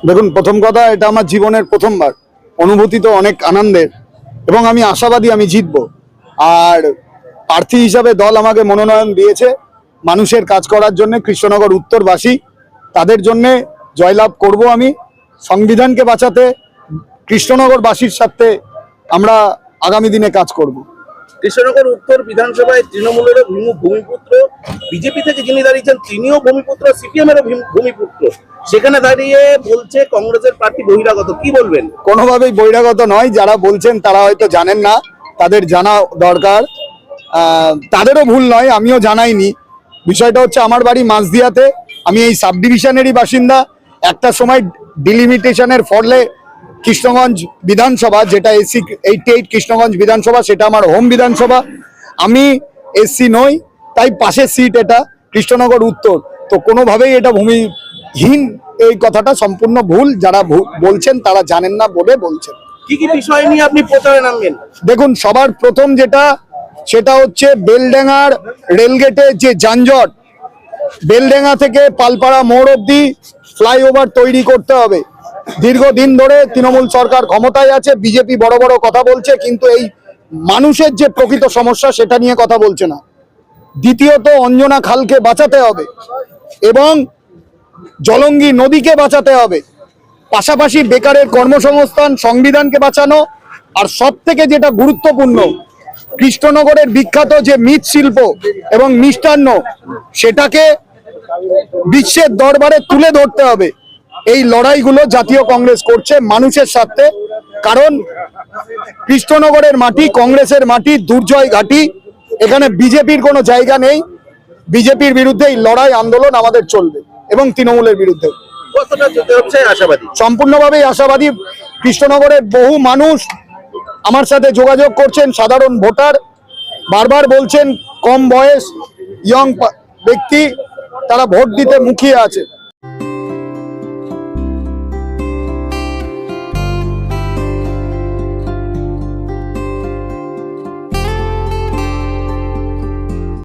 দেখুন, প্রথম কথা, এটা আমার জীবনের প্রথমবার। অনুভূতি তো অনেক আনন্দের এবং আমি আশাবাদী আমি জিতবো। আর প্রার্থী হিসাবে দল আমাকে মনোনয়ন দিয়েছে মানুষের কাজ করার জন্য। কৃষ্ণনগর উত্তরবাসী, তাদের জন্যে জয়লাভ করব আমি। সংবিধানকে বাঁচাতে কৃষ্ণনগরবাসীর সাথে আমরা আগামী দিনে কাজ করব। কৃষ্ণনগর উত্তর বিধানসভায় তৃণমূলেরও ভূমিপুত্র, বিজেপি থেকে যিনি দাঁড়িয়েছেন তিনিও ভূমিপুত্র, সিপিএম এরও ভূমিপুত্র। সেখানে দাঁড়িয়ে বলছে কংগ্রেসের প্রার্থী বহিরাগত, কি বলবেন? কোনোভাবেই বহিরাগত নয়। যারা বলছেন তারা হয়তো জানেন না, তাদের জানা দরকার। তাদেরও ভুল নয়, আমিও জানাইনি। বিষয়টা হচ্ছে, আমার বাড়ি মাঝদিয়াতে, আমি এই সাব ডিভিশনেরই বাসিন্দা। একটা সময় ডিলিমিটেশনের ফলে কৃষ্ণগঞ্জ বিধানসভা, যেটা এসসি 88 কৃষ্ণগঞ্জ বিধানসভা, সেটা আমার হোম বিধানসভা। আমি এসসি নই, তাই পাশের সিট এটা কৃষ্ণনগর উত্তর। তো কোনোভাবেই এটা ভূমিহীন, এই কথাটা সম্পূর্ণ ভুল। যারা বলছেন তারা জানেন না বলে বলছেন। কি কি বিষয় নিয়ে আপনি প্রচারে নামবেন? দেখুন, সবার প্রথম সেটা হচ্ছে বেলডাঙ্গার রেলগেটে যে যানজট, বেলডাঙ্গা থেকে পালপাড়া মোড় অব্দি ফ্লাইওভার তৈরি করতে হবে। দীর্ঘদিন ধরে তৃণমূল সরকার ক্ষমতায় আছে, বিজেপি বড় বড় কথা বলছে, কিন্তু এই মানুষের যে প্রকৃত সমস্যা সেটা নিয়ে কথা বলছে না। দ্বিতীয়ত, অঞ্জনা খালকে বাঁচাতে হবে এবং জলঙ্গি নদীকে বাঁচাতে হবে। পাশাপাশি বেকারের কর্মসংস্থান, সংবিধানকে বাঁচানো, আর সব থেকে যেটা গুরুত্বপূর্ণ, কৃষ্ণনগরের বিখ্যাত যে মৃৎশিল্প এবং মিষ্টান্ন, সেটাকে বিশ্বের দরবারে তুলে ধরতে হবে। এই লড়াইগুলো জাতীয় কংগ্রেস করছে মানুষের সাথে। কারণ কৃষ্ণনগরের মাটি কংগ্রেসের মাটি, দুর্জয় ঘাটি, এখানে বিজেপির কোনো জায়গা নেই। বিজেপির বিরুদ্ধে এই লড়াই আন্দোলন আমাদের চলবে এবং তৃণমূলের বিরুদ্ধে। সম্পূর্ণভাবেই আশাবাদী। কৃষ্ণনগরের বহু মানুষ আমার সাথে যোগাযোগ করছেন, সাধারণ ভোটার বারবার বলছেন, কম বয়স ইয়ং ব্যক্তি, তারা ভোট দিতে মুখিয়ে আছে।